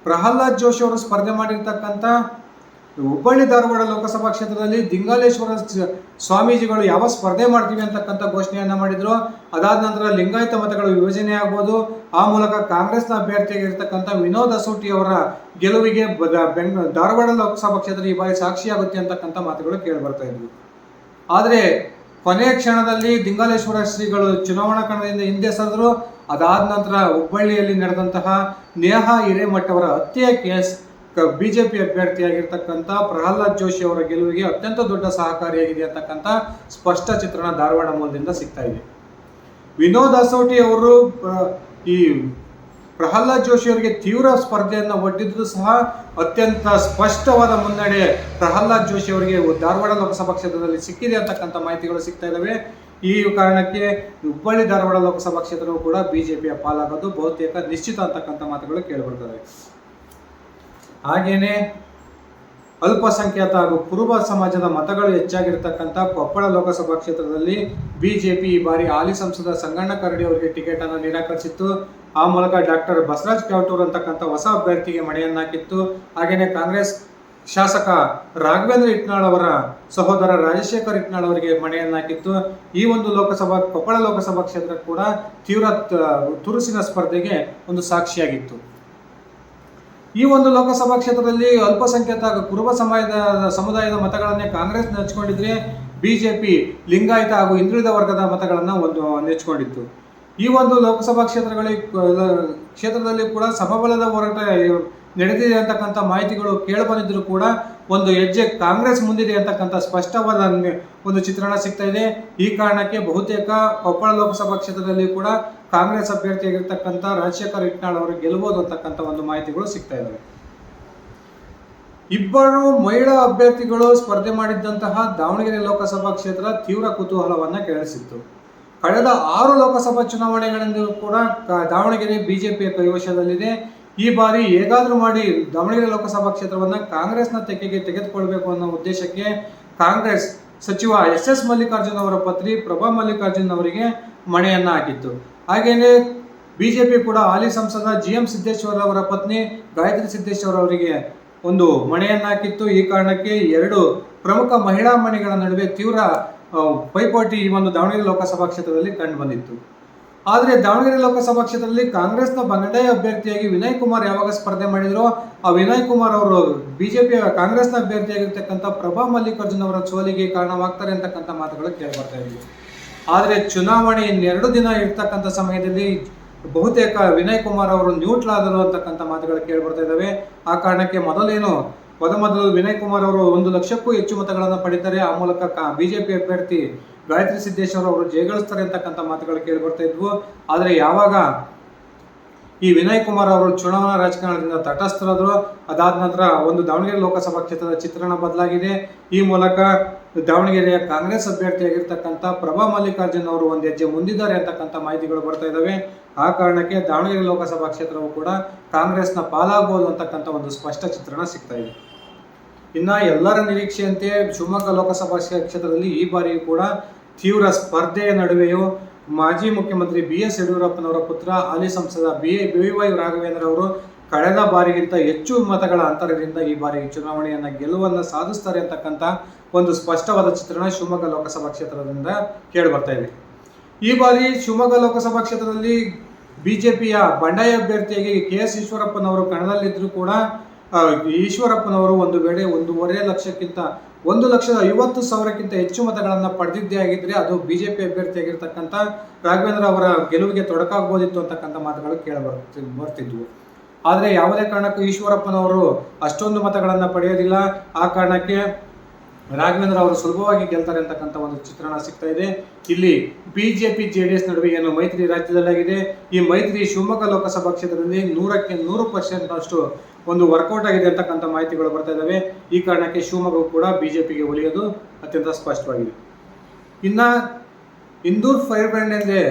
ಪ್ರಹ್ಲಾದ್ ಜೋಶಿ ಅವರು ಸ್ಪರ್ಧೆ ಮಾಡಿರ್ತಕ್ಕಂಥ ಹುಬ್ಬಳ್ಳಿ ಧಾರವಾಡ ಲೋಕಸಭಾ ಕ್ಷೇತ್ರದಲ್ಲಿ ದಿಂಗಾಲೇಶ್ವರ ಸ್ವಾಮೀಜಿಗಳು ಯಾವ ಸ್ಪರ್ಧೆ ಮಾಡ್ತೀವಿ ಅಂತಕ್ಕಂಥ ಘೋಷಣೆಯನ್ನ ಮಾಡಿದ್ರು. ಅದಾದ ನಂತರ ಲಿಂಗಾಯತ ಮತಗಳು ವಿಭಜನೆ ಆಗ್ಬೋದು. ಆ ಮೂಲಕ ಕಾಂಗ್ರೆಸ್ನ ಅಭ್ಯರ್ಥಿಯಾಗಿರ್ತಕ್ಕಂಥ ವಿನೋದ್ ಅಸೋಟಿ ಅವರ ಗೆಲುವಿಗೆ ಧಾರವಾಡ ಲೋಕಸಭಾ ಕ್ಷೇತ್ರ ಈ ಬಾರಿ ಸಾಕ್ಷಿಯಾಗುತ್ತೆ ಅಂತಕ್ಕಂಥ ಮಾತುಗಳು ಕೇಳಿ ಬರ್ತಾ ಇದ್ವು. ಆದರೆ ಕೊನೆಯ ಕ್ಷಣದಲ್ಲಿ ದಿಂಗಾಲೇಶ್ವರ ಶ್ರೀಗಳು ಚುನಾವಣಾ ಕಣದಿಂದ ಹಿಂದೆ ಸರಿದ್ರು. ಅದಾದ ನಂತರ ಹುಬ್ಬಳ್ಳಿಯಲ್ಲಿ ನಡೆದಂತಹ ನೇಹಾ ಹಿರೇಮಠ್ ಅವರ ಹತ್ಯೆ ಕೇಸ್ ಬಿಜೆಪಿ ಅಭ್ಯರ್ಥಿಯಾಗಿರ್ತಕ್ಕಂಥ ಪ್ರಹ್ಲಾದ್ ಜೋಶಿ ಅವರ ಗೆಲುವಿಗೆ ಅತ್ಯಂತ ದೊಡ್ಡ ಸಹಕಾರಿಯಾಗಿದೆ ಅಂತಕ್ಕಂಥ ಸ್ಪಷ್ಟ ಚಿತ್ರಣ ಧಾರವಾಡ ಮೂಲದಿಂದ ಸಿಗ್ತಾ ಇದೆ. ವಿನೋದ್ ಅಸೋಟಿ ಅವರು ಈ ಪ್ರಹ್ಲಾದ್ ಜೋಶಿ ಅವರಿಗೆ ತೀವ್ರ ಸ್ಪರ್ಧೆಯನ್ನು ಒಡ್ಡಿದ್ದು ಸಹ ಅತ್ಯಂತ ಸ್ಪಷ್ಟವಾದ ಮುನ್ನಡೆ ಪ್ರಹ್ಲಾದ್ ಜೋಶಿ ಅವರಿಗೆ ಧಾರವಾಡ ಲೋಕಸಭಾ ಕ್ಷೇತ್ರದಲ್ಲಿ ಸಿಕ್ಕಿದೆ ಅಂತಕ್ಕಂಥ ಮಾಹಿತಿಗಳು ಸಿಗ್ತಾ ಇದ್ದಾವೆ. ಈ ಕಾರಣಕ್ಕೆ ಹುಬ್ಬಳ್ಳಿ ಧಾರವಾಡ ಲೋಕಸಭಾ ಕ್ಷೇತ್ರವು ಕೂಡ ಬಿಜೆಪಿಯ ಪಾಲಾಗೋದು ಬಹುತೇಕ ನಿಶ್ಚಿತ ಅಂತಕ್ಕಂಥ ಮಾತುಗಳು ಕೇಳಿಬರ್ತವೆ. ಹಾಗೇನೆ ಅಲ್ಪಸಂಖ್ಯಾತ ಹಾಗೂ ಕುರುಬ ಸಮಾಜದ ಮತಗಳು ಹೆಚ್ಚಾಗಿರ್ತಕ್ಕಂಥ ಕೊಪ್ಪಳ ಲೋಕಸಭಾ ಕ್ಷೇತ್ರದಲ್ಲಿ ಬಿಜೆಪಿ ಈ ಬಾರಿ ಹಾಲಿ ಸಂಸದ ಸಂಗಣ್ಣ ಕರಡಿ ಅವರಿಗೆ ಟಿಕೆಟ್ ಅನ್ನು ನಿರಾಕರಿಸಿತ್ತು. ಆ ಮೂಲಕ ಡಾಕ್ಟರ್ ಬಸವರಾಜ್ ಕ್ಯಾವಟೂರ್ ಅಂತಕ್ಕಂಥ ಹೊಸ ಅಭ್ಯರ್ಥಿಗೆ ಮಣೆಯನ್ನಾಕಿತ್ತು. ಹಾಗೇನೆ ಕಾಂಗ್ರೆಸ್ ಶಾಸಕ ರಾಘವೇಂದ್ರ ಇಟ್ನಾಳ್ ಅವರ ಸಹೋದರ ರಾಜಶೇಖರ್ ಇಟ್ನಾಳ್ ಅವರಿಗೆ ಮಣೆಯನ್ನಾಕಿತ್ತು. ಈ ಒಂದು ಕೊಪ್ಪಳ ಲೋಕಸಭಾ ಕ್ಷೇತ್ರ ಕೂಡ ತೀವ್ರ ತುರುಸಿನ ಸ್ಪರ್ಧೆಗೆ ಒಂದು ಸಾಕ್ಷಿಯಾಗಿತ್ತು. ಈ ಒಂದು ಲೋಕಸಭಾ ಕ್ಷೇತ್ರದಲ್ಲಿ ಅಲ್ಪಸಂಖ್ಯಾತ ಕುರುಬ ಸಮುದಾಯದ ಮತಗಳನ್ನೇ ಕಾಂಗ್ರೆಸ್ ನೆಚ್ಚಿಕೊಂಡಿದ್ರೆ ಬಿಜೆಪಿ ಲಿಂಗಾಯತ ಹಾಗೂ ಹಿಂದುಳಿದ ವರ್ಗದ ಮತಗಳನ್ನು ನೆಚ್ಚಿಕೊಂಡಿತ್ತು. ಈ ಒಂದು ಲೋಕಸಭಾ ಕ್ಷೇತ್ರದಲ್ಲಿ ಕೂಡ ಸಮಬಲದ ಹೋರಾಟ ನಡೆದಿದೆ ಅಂತಕ್ಕಂಥ ಮಾಹಿತಿಗಳು ಕೇಳಿಬಂದಿದ್ರು ಕೂಡ ಒಂದು ಹೆಜ್ಜೆ ಕಾಂಗ್ರೆಸ್ ಮುಂದಿದೆ ಅಂತಕ್ಕಂಥ ಸ್ಪಷ್ಟವಾದ ಒಂದು ಚಿತ್ರಣ ಸಿಗ್ತಾ ಇದೆ. ಈ ಕಾರಣಕ್ಕೆ ಬಹುತೇಕ ಕೊಪ್ಪಳ ಲೋಕಸಭಾ ಕ್ಷೇತ್ರದಲ್ಲಿ ಕೂಡ ಕಾಂಗ್ರೆಸ್ ಅಭ್ಯರ್ಥಿಯಾಗಿರ್ತಕ್ಕಂಥ ರಾಜಶೇಖರ್ ಇಟ್ನಾಳ್ ಅವರು ಗೆಲ್ಲಬಹುದು ಅಂತಕ್ಕಂಥ ಒಂದು ಮಾಹಿತಿಗಳು ಸಿಗ್ತಾ ಇದ್ದಾವೆ. ಇಬ್ಬರು ಮಹಿಳಾ ಅಭ್ಯರ್ಥಿಗಳು ಸ್ಪರ್ಧೆ ಮಾಡಿದ್ದಂತಹ ದಾವಣಗೆರೆ ಲೋಕಸಭಾ ಕ್ಷೇತ್ರ ತೀವ್ರ ಕುತೂಹಲವನ್ನ ಕೆರಳಿಸಿತ್ತು. ಕಳೆದ 6 ಲೋಕಸಭಾ ಚುನಾವಣೆಗಳಿಂದ ಕೂಡ ದಾವಣಗೆರೆ ಬಿಜೆಪಿಯ ಕೈವಶದಲ್ಲಿದೆ. ಈ ಬಾರಿ ಹೇಗಾದ್ರೂ ಮಾಡಿ ದಾವಣಗೆರೆ ಲೋಕಸಭಾ ಕ್ಷೇತ್ರವನ್ನ ಕಾಂಗ್ರೆಸ್ನ ತೆಕ್ಕೆಗೆ ತೆಗೆದುಕೊಳ್ಬೇಕು ಅನ್ನೋ ಉದ್ದೇಶಕ್ಕೆ ಕಾಂಗ್ರೆಸ್ ಸಚಿವ SS ಮಲ್ಲಿಕಾರ್ಜುನ್ ಅವರ ಪತ್ನಿ ಪ್ರಭಾ ಮಲ್ಲಿಕಾರ್ಜುನ್ ಅವರಿಗೆ ಮಣೆಯನ್ನ ಹಾಕಿತ್ತು. ಹಾಗೇನೆ ಬಿಜೆಪಿ ಕೂಡ ಹಾಲಿ ಸಂಸದ GM ಸಿದ್ದೇಶ್ವರ ಅವರ ಪತ್ನಿ ಗಾಯತ್ರಿ ಸಿದ್ದೇಶ್ವರ ಅವರಿಗೆ ಒಂದು ಮಣೆಯನ್ನ ಹಾಕಿತ್ತು. ಈ ಕಾರಣಕ್ಕೆ 2 ಪ್ರಮುಖ ಮಹಿಳಾ ಮಣಿಗಳ ನಡುವೆ ತೀವ್ರ ಪೈಪೋಟಿ ಈ ಒಂದು ದಾವಣಗೆರೆ ಲೋಕಸಭಾ ಕ್ಷೇತ್ರದಲ್ಲಿ ಕಂಡು ಬಂದಿತ್ತು. ಆದರೆ ದಾವಣಗೆರೆ ಲೋಕಸಭಾ ಕ್ಷೇತ್ರದಲ್ಲಿ ಕಾಂಗ್ರೆಸ್ನ ಬಂಡಾಯ ಅಭ್ಯರ್ಥಿಯಾಗಿ ವಿನಯ್ ಕುಮಾರ್ ಯಾವಾಗ ಸ್ಪರ್ಧೆ ಮಾಡಿದ್ರು ಆ ವಿನಯ್ ಕುಮಾರ್ ಅವರು ಬಿಜೆಪಿಯ ಕಾಂಗ್ರೆಸ್ನ ಅಭ್ಯರ್ಥಿಯಾಗಿರ್ತಕ್ಕಂಥ ಪ್ರಭಾ ಮಲ್ಲಿಕಾರ್ಜುನ್ ಅವರ ಸೋಲಿಗೆ ಕಾರಣವಾಗ್ತಾರೆ ಅಂತಕ್ಕಂಥ ಮಾತುಗಳು ಕೇಳಿ ಬರ್ತಾ ಇದ್ವಿ. ಆದರೆ ಚುನಾವಣೆ 2 ದಿನ ಇರ್ತಕ್ಕಂಥ ಸಮಯದಲ್ಲಿ ಬಹುತೇಕ ವಿನಯ್ ಕುಮಾರ್ ಅವರು ನ್ಯೂಟ್ರಲ್ ಆದರು ಅಂತಕ್ಕಂಥ ಮಾತುಗಳು ಕೇಳಿ ಬರ್ತಾ ಇದ್ದಾವೆ. ಆ ಕಾರಣಕ್ಕೆ ಮೊದಲು ವಿನಯ್ ಕುಮಾರ್ ಅವರು 1 ಲಕ್ಷಕ್ಕೂ ಹೆಚ್ಚು ಮತಗಳನ್ನು ಪಡಿತಾರೆ. ಆ ಮೂಲಕ ಬಿಜೆಪಿ ಅಭ್ಯರ್ಥಿ ಗಾಯತ್ರಿ ಸಿದ್ದೇಶ್ವರ ಅವರು ಜಯಗಳಿಸ್ತಾರೆ ಅಂತಕ್ಕಂಥ ಮಾತುಗಳು ಕೇಳಿ ಬರ್ತಾ ಇದ್ವು. ಆದರೆ ಯಾವಾಗ ಈ ವಿನಯ್ ಕುಮಾರ್ ಅವರು ಚುನಾವಣಾ ರಾಜಕಾರಣದಿಂದ ತಟಸ್ಥರಾದರು, ಅದಾದ ನಂತರ ಒಂದು ದಾವಣಗೆರೆ ಲೋಕಸಭಾ ಕ್ಷೇತ್ರದ ಚಿತ್ರಣ ಬದಲಾಗಿದೆ. ಈ ಮೂಲಕ ದಾವಣಗೆರೆಯ ಕಾಂಗ್ರೆಸ್ ಅಭ್ಯರ್ಥಿಯಾಗಿರ್ತಕ್ಕಂಥ ಪ್ರಭಾ ಮಲ್ಲಿಕಾರ್ಜುನ್ ಅವರು ಒಂದು ಹೆಜ್ಜೆ ಮುಂದಿದ್ದಾರೆ ಅಂತಕ್ಕಂಥ ಮಾಹಿತಿಗಳು ಬರ್ತಾ ಇದ್ದಾವೆ. ಆ ಕಾರಣಕ್ಕೆ ದಾವಣಗೆರೆ ಲೋಕಸಭಾ ಕ್ಷೇತ್ರವು ಕೂಡ ಕಾಂಗ್ರೆಸ್ನ ಪಾಲಾಗಬಹುದು ಅಂತಕ್ಕಂಥ ಒಂದು ಸ್ಪಷ್ಟ ಚಿತ್ರಣ ಸಿಗ್ತಾ ಇದೆ. ಇನ್ನ ಎಲ್ಲರ ನಿರೀಕ್ಷೆಯಂತೆ ಶಿವಮೊಗ್ಗ ಲೋಕಸಭಾ ಕ್ಷೇತ್ರದಲ್ಲಿ ಈ ಬಾರಿಯೂ ಕೂಡ ತೀವ್ರ ಸ್ಪರ್ಧೆಯ ನಡುವೆಯೂ ಮಾಜಿ ಮುಖ್ಯಮಂತ್ರಿ BS ಯಡಿಯೂರಪ್ಪನವರ ಪುತ್ರ ಹಾಲಿ ಸಂಸದ BY ರಾಘವೇಂದ್ರ ಅವರು ಕಳೆದ ಬಾರಿಗಿಂತ ಹೆಚ್ಚು ಮತಗಳ ಅಂತರದಿಂದ ಈ ಬಾರಿ ಚುನಾವಣೆಯನ್ನು ಗೆಲುವನ್ನು ಸಾಧಿಸ್ತಾರೆ ಅಂತಕ್ಕಂಥ ಒಂದು ಸ್ಪಷ್ಟವಾದ ಚಿತ್ರಣ ಶಿವಮೊಗ್ಗ ಲೋಕಸಭಾ ಕ್ಷೇತ್ರದಿಂದ ಕೇಳಿ ಬರ್ತಾ ಇದೆ. ಈ ಬಾರಿ ಶಿವಮೊಗ್ಗ ಲೋಕಸಭಾ ಕ್ಷೇತ್ರದಲ್ಲಿ ಬಿಜೆಪಿಯ ಬಂಡಾಯ ಅಭ್ಯರ್ಥಿಯಾಗಿ KS ಈಶ್ವರಪ್ಪನವರು ಕಣದಲ್ಲಿದ್ದರೂ ಕೂಡ ಈಶ್ವರಪ್ಪನವರು ಒಂದು ವೇಳೆ 1,50,000ಕ್ಕಿಂತ ಹೆಚ್ಚು ಮತಗಳನ್ನು ಪಡೆದಿದ್ದೇ ಆಗಿದ್ರೆ ಅದು ಬಿಜೆಪಿ ಅಭ್ಯರ್ಥಿಯಾಗಿರ್ತಕ್ಕಂಥ ರಾಘವೇಂದ್ರ ಅವರ ಗೆಲುವಿಗೆ ತೊಡಕಾಗಬಹುದಿತ್ತು ಅಂತಕ್ಕಂಥ ಮಾತುಗಳು ಬರ್ತಿದ್ವು. ಆದರೆ ಯಾವುದೇ ಕಾರಣಕ್ಕೂ ಈಶ್ವರಪ್ಪನವರು ಅಷ್ಟೊಂದು ಮತಗಳನ್ನು ಪಡೆಯೋದಿಲ್ಲ. ಆ ಕಾರಣಕ್ಕೆ ರಾಘವೇಂದ್ರ ಅವರು ಸುಲಭವಾಗಿ ಗೆಲ್ತಾರೆ ಅಂತಕ್ಕಂಥ ಒಂದು ಚಿತ್ರಣ ಸಿಗ್ತಾ ಇದೆ. ಇಲ್ಲಿ ಬಿಜೆಪಿ JDS ನಡುವೆ ಏನು ಮೈತ್ರಿ ರಾಜ್ಯದಲ್ಲಾಗಿದೆ. ಈ ಮೈತ್ರಿ ಶಿವಮೊಗ್ಗ ಲೋಕಸಭಾ ಕ್ಷೇತ್ರದಲ್ಲಿ 100% ಅಷ್ಟು ಒಂದು ವರ್ಕೌಟ್ ಆಗಿದೆ ಅಂತಕ್ಕಂಥ ಮಾಹಿತಿಗಳು ಬರ್ತಾ ಇದ್ದಾವೆ. ಈ ಕಾರಣಕ್ಕೆ ಶಿವಮೊಗ್ಗ ಕೂಡ ಬಿಜೆಪಿಗೆ ಒಲಿಯೋದು ಅತ್ಯಂತ ಸ್ಪಷ್ಟವಾಗಿದೆ. ಇನ್ನ ಇಂದೂರ್ ಫೈರ್ ಬ್ರ್ಯಾಂಡ್ ಎಂದೇ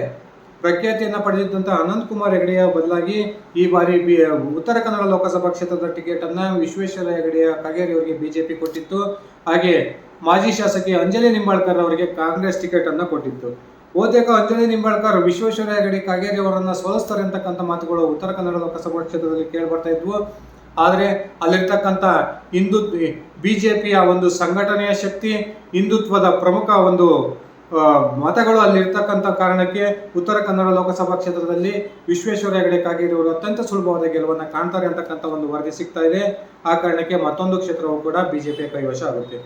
ಪ್ರಖ್ಯಾತಿಯನ್ನು ಪಡೆದಿದ್ದಂಥ ಅನಂತಕುಮಾರ್ ಹೆಗಡೆಯ ಬದಲಾಗಿ ಈ ಬಾರಿ ಉತ್ತರ ಕನ್ನಡ ಲೋಕಸಭಾ ಕ್ಷೇತ್ರದ ಟಿಕೆಟ್ ಅನ್ನ ವಿಶ್ವೇಶ್ವರ ಹೆಗಡೆಯ ಕಾಗೇರಿ ಅವರಿಗೆ ಬಿಜೆಪಿ ಕೊಟ್ಟಿತ್ತು. ಹಾಗೆ ಮಾಜಿ ಶಾಸಕಿ ಅಂಜಲಿ ನಿಂಬಾಳ್ಕರ್ ಅವರಿಗೆ ಕಾಂಗ್ರೆಸ್ ಟಿಕೆಟ್ ಅನ್ನ ಕೊಟ್ಟಿತ್ತು. ಬಹುತೇಕ ಅಂಜಲಿ ನಿಂಬಾಳ್ಕರ್ ವಿಶ್ವೇಶ್ವರ ಹೆಗಡೆ ಕಾಗೇರಿ ಅವರನ್ನ ಸೋಲಿಸ್ತಾರೆ ಅಂತಕ್ಕಂಥ ಮಾತುಗಳು ಉತ್ತರ ಕನ್ನಡ ಲೋಕಸಭಾ ಕ್ಷೇತ್ರದಲ್ಲಿ ಕೇಳಿ ಬರ್ತಾ ಇದ್ವು. ಆದರೆ ಅಲ್ಲಿರ್ತಕ್ಕಂಥ ಬಿಜೆಪಿಯ ಒಂದು ಸಂಘಟನೆಯ ಶಕ್ತಿ, ಹಿಂದುತ್ವದ ಪ್ರಮುಖ ಒಂದು ಮತಗಳು ಅಲ್ಲಿರ್ತಕ್ಕಂಥ ಕಾರಣಕ್ಕೆ ಉತ್ತರ ಕನ್ನಡ ಲೋಕಸಭಾ ಕ್ಷೇತ್ರದಲ್ಲಿ ವಿಶ್ವೇಶ್ವರ ಹೆಗಡೆ ಕಾಗೇರಿ ಅವರು ಅತ್ಯಂತ ಸುಲಭವಾದ ಗೆಲುವನ್ನು ಕಾಣ್ತಾರೆ ಅಂತಕ್ಕಂಥ ಒಂದು ವರದಿ ಸಿಗ್ತಾ ಇದೆ. ಆ ಕಾರಣಕ್ಕೆ ಮತ್ತೊಂದು ಕ್ಷೇತ್ರವೂ ಕೂಡ ಬಿಜೆಪಿಯ ಕೈವಶ ಆಗುತ್ತೆ.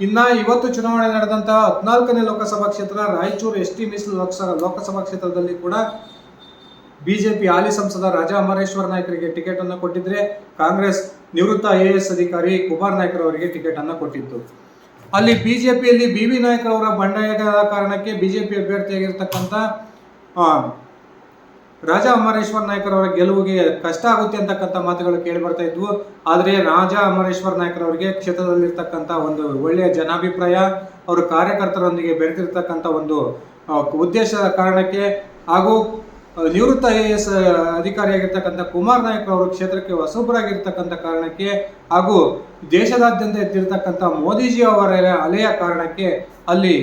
ಇನ್ನ ಇವತ್ತು ಚುನಾವಣೆ ನಡೆದಂತಹ 14ನೇ ಲೋಕಸಭಾ ಕ್ಷೇತ್ರ ರಾಯಚೂರು ಎಸ್ಟಿ ಮೀಸಲು ಲೋಕಸಭಾ ಕ್ಷೇತ್ರದಲ್ಲಿ ಕೂಡ ಬಿಜೆಪಿ ಹಾಲಿ ಸಂಸದ ರಾಜಾ ಅಮರೇಶ್ವರ ನಾಯ್ಕರಿಗೆ ಟಿಕೆಟ್ ಅನ್ನು ಕೊಟ್ಟಿದ್ರೆ, ಕಾಂಗ್ರೆಸ್ ನಿವೃತ್ತ IAS ಅಧಿಕಾರಿ ಕುಮಾರ್ ನಾಯ್ಕರ್ ಅವರಿಗೆ ಟಿಕೆಟ್ ಅನ್ನು ಕೊಟ್ಟಿತ್ತು. ಅಲ್ಲಿ ಬಿಜೆಪಿಯಲ್ಲಿ BV ನಾಯ್ಕರ್ ಅವರ ಬಂಡಾಯದ ಕಾರಣಕ್ಕೆ ಬಿಜೆಪಿ ಅಭ್ಯರ್ಥಿಯಾಗಿರ್ತಕ್ಕಂಥ ರಾಜಾ ಅಮರೇಶ್ವರ್ ನಾಯ್ಕರ್ ಅವರ ಗೆಲುವಿಗೆ ಕಷ್ಟ ಆಗುತ್ತೆ ಅಂತಕ್ಕಂಥ ಮಾತುಗಳು ಕೇಳಿ ಬರ್ತಾ ಇದ್ವು. ಆದರೆ ರಾಜಾ ಅಮರೇಶ್ವರ್ ನಾಯ್ಕರ್ ಅವರಿಗೆ ಕ್ಷೇತ್ರದಲ್ಲಿರ್ತಕ್ಕಂಥ ಒಂದು ಒಳ್ಳೆಯ ಜನಾಭಿಪ್ರಾಯ, ಅವರು ಕಾರ್ಯಕರ್ತರೊಂದಿಗೆ ಬೆರೆತಿರ್ತಕ್ಕಂಥ ಒಂದು ಉದ್ದೇಶದ ಕಾರಣಕ್ಕೆ ಹಾಗೂ ನಿವೃತ್ತ IAS ಅಧಿಕಾರಿಯಾಗಿರ್ತಕ್ಕಂಥ ಕುಮಾರ್ ನಾಯ್ಕ ಅವರು ಕ್ಷೇತ್ರಕ್ಕೆ ಹೊಸಬರಾಗಿರ್ತಕ್ಕಂಥ ಕಾರಣಕ್ಕೆ ಹಾಗೂ ದೇಶದಾದ್ಯಂತ ಎದ್ದಿರ್ತಕ್ಕಂಥ ಮೋದಿಜಿ ಅವರ ಅಲೆಯ ಕಾರಣಕ್ಕೆ ಅಲ್ಲಿ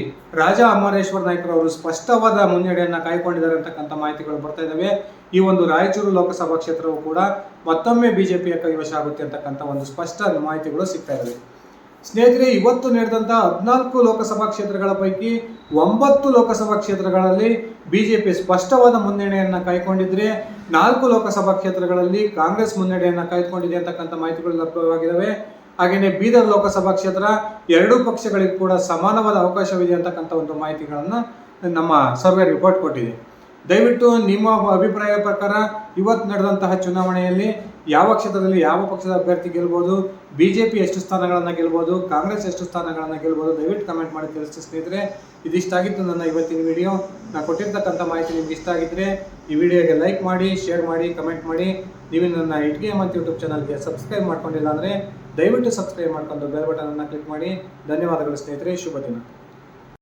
ರಾಜಾ ಅಮರೇಶ್ವರ್ ನಾಯ್ಕರ್ ಅವರು ಸ್ಪಷ್ಟವಾದ ಮುನ್ನಡೆಯನ್ನು ಕಾಯ್ಕೊಂಡಿದ್ದಾರೆ ಅಂತಕ್ಕಂಥ ಮಾಹಿತಿಗಳು ಬರ್ತಾ ಇದ್ದಾವೆ. ಈ ಒಂದು ರಾಯಚೂರು ಲೋಕಸಭಾ ಕ್ಷೇತ್ರವು ಕೂಡ ಮತ್ತೊಮ್ಮೆ ಬಿಜೆಪಿಯ ಕೈವಶ ಆಗುತ್ತೆ ಅಂತಕ್ಕಂಥ ಒಂದು ಸ್ಪಷ್ಟ ಮಾಹಿತಿಗಳು ಸಿಗ್ತಾ ಇದ್ದಾವೆ. ಸ್ನೇಹಿತರೆ, ಇವತ್ತು ನಡೆದಂಥ 14 ಲೋಕಸಭಾ ಕ್ಷೇತ್ರಗಳ ಪೈಕಿ 9 ಲೋಕಸಭಾ ಕ್ಷೇತ್ರಗಳಲ್ಲಿ ಬಿಜೆಪಿ ಸ್ಪಷ್ಟವಾದ ಮುನ್ನಡೆಯನ್ನು ಕಾಯ್ಕೊಂಡಿದ್ರೆ, 4 ಲೋಕಸಭಾ ಕ್ಷೇತ್ರಗಳಲ್ಲಿ ಕಾಂಗ್ರೆಸ್ ಮುನ್ನಡೆಯನ್ನು ಕಾಯ್ದುಕೊಂಡಿದೆ ಅಂತಕ್ಕಂಥ ಮಾಹಿತಿಗಳು ಲಭ್ಯವಾಗಿದ್ದಾವೆ. ಹಾಗೆಯೇ ಬೀದರ್ ಲೋಕಸಭಾ ಕ್ಷೇತ್ರ ಎರಡೂ ಪಕ್ಷಗಳಿಗೂ ಕೂಡ ಸಮಾನವಾದ ಅವಕಾಶವಿದೆ ಅಂತಕ್ಕಂಥ ಒಂದು ಮಾಹಿತಿಗಳನ್ನು ನಮ್ಮ ಸರ್ವೆ ರಿಪೋರ್ಟ್ ಕೊಟ್ಟಿದೆ. ದಯವಿಟ್ಟು ನಿಮ್ಮ ಅಭಿಪ್ರಾಯ ಪ್ರಕಾರ ಇವತ್ತು ನಡೆದಂತಹ ಚುನಾವಣೆಯಲ್ಲಿ ಯಾವ ಕ್ಷೇತ್ರದಲ್ಲಿ ಯಾವ ಪಕ್ಷದ ಅಭ್ಯರ್ಥಿ ಗೆಲ್ಬೋದು, ಬಿಜೆಪಿ ಎಷ್ಟು ಸ್ಥಾನಗಳನ್ನು ಗೆಲ್ಬೋದು, ಕಾಂಗ್ರೆಸ್ ಎಷ್ಟು ಸ್ಥಾನಗಳನ್ನು ಗೆಲ್ಬೋದು, ದಯವಿಟ್ಟು ಕಮೆಂಟ್ ಮಾಡಿ ತಿಳಿಸಿ ಸ್ನೇಹಿತರೆ. ಇದಿಷ್ಟಾಗಿತ್ತು ನನ್ನ ಇವತ್ತಿನ ವಿಡಿಯೋ. ನಾನು ಕೊಟ್ಟಿರ್ತಕ್ಕಂಥ ಮಾಹಿತಿ ನಿಮ್ಗೆ ಇಷ್ಟ ಆಗಿದ್ದರೆ ಈ ವಿಡಿಯೋಗೆ ಲೈಕ್ ಮಾಡಿ, ಶೇರ್ ಮಾಡಿ, ಕಮೆಂಟ್ ಮಾಡಿ. ನೀವು ನನ್ನ ಇಟ್ಗೆ ಮತ್ತು ಯೂಟ್ಯೂಬ್ ಚಾನಲ್ಗೆ ಸಬ್ಸ್ಕ್ರೈಬ್ ಮಾಡ್ಕೊಂಡಿಲ್ಲ ಅಂದರೆ ದಯವಿಟ್ಟು ಸಬ್ಸ್ಕ್ರೈಬ್ ಮಾಡ್ಕೊಂಡು ಬೆಲ್ ಬಟನನ್ನು ಕ್ಲಿಕ್ ಮಾಡಿ. ಧನ್ಯವಾದಗಳು ಸ್ನೇಹಿತರೆ. ಶುಭ ದಿನ.